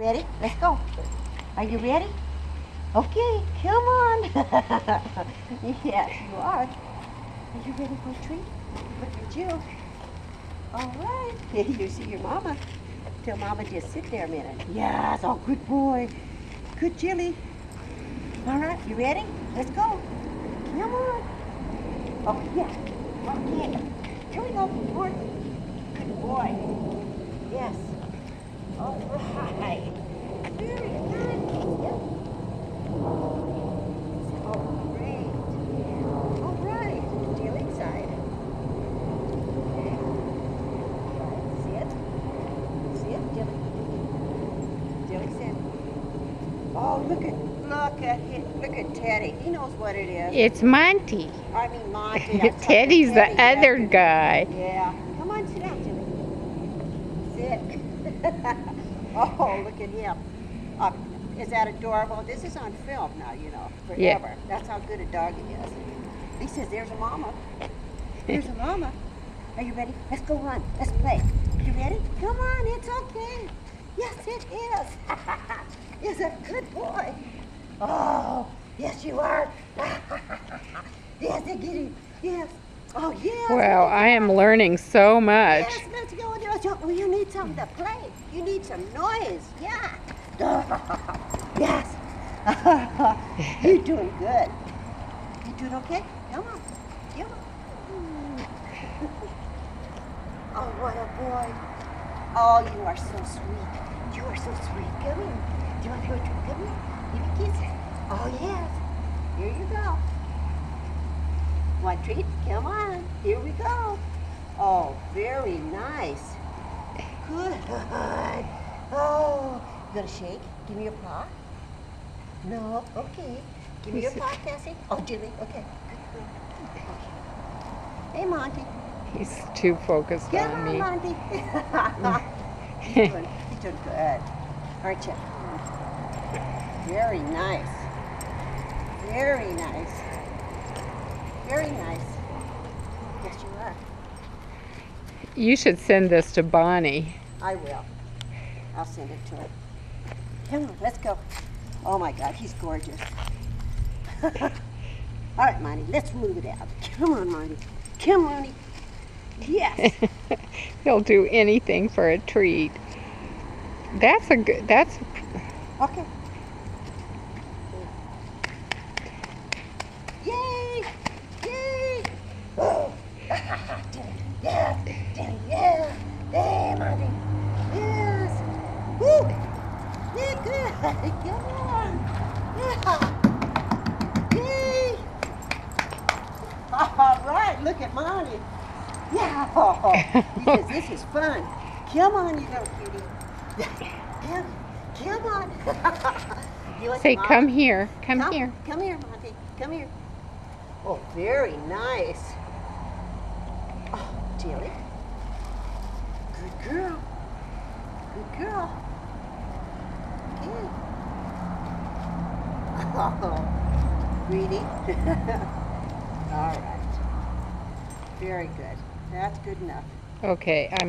Ready? Let's go. Are you ready? Okay, come on. Yes, you are. Are you ready for a treat? Look at you. All right. You see your mama. Tell mama just sit there a minute. Yes, oh, good boy. Good Jilly. All right, you ready? Let's go. Come on. Oh, yeah. Okay. Here we go. More. Good boy. Yes. All right. Very good. Yep. Oh, great. All right. Jilly side. Okay. All right. Sit. Sit, Jilly. Jilly, sit. Oh, look at him. Look at Teddy. He knows what it is. It's Monty. I mean, Monty. Teddy's the other guy. Yeah. Come on, sit down, Jilly. Sit. Oh, look at him. Is that adorable? This is on film now, you know, forever. Yeah. That's how good a dog he is. He says, there's a mama. There's a mama. Are you ready? Let's go on. Let's play. You ready? Come on, it's okay. Yes, it is. Is a good boy. Oh, yes, you are. Yes, I get him. Yes. Oh, yes. Well, I am learning so much. Yes, let's go. Oh, you need something to play. You need some noise. Yeah. Yes. You're doing good. You doing okay? Come on. Come on. Oh, what a boy. Oh, you are so sweet. You are so sweet. Come here. Do you want to go to come here? Give me a kiss. Oh, yes. Here you go. Want a treat? Come on. Here we go. Oh, very nice. Good. Oh, you gonna shake? Give me your paw. No, okay. Give me your paw, Cassie. Oh, Jilly. Okay. Good. Okay. Hey, Monty. He's too focused Come on on, me. Monty. You're doing good, aren't you? Very nice. Very nice. Very nice. Yes, you are. You should send this to Bonnie. I will. I'll send it to him. Come on, let's go. Oh my God, he's gorgeous. All right, Monty, let's move it out. Come on, Monty. Come on, Monty. Yes. He'll do anything for a treat. That's okay. Yay! Yay! Oh. Yeah, yeah. Hey, Monty. Yes. Woo! Yeah, good. Come on. Yeah. Yay! All right, look at Monty. Yeah. Oh, he says, this is fun. Come on, you little cutie. Come on. You want Say, some come mama? here. Come here. Come here, Monty. Come here. Oh, very nice. Oh, Jilly. Good girl. Good girl. Good. Oh, greedy. All right. Very good. That's good enough. Okay, I'm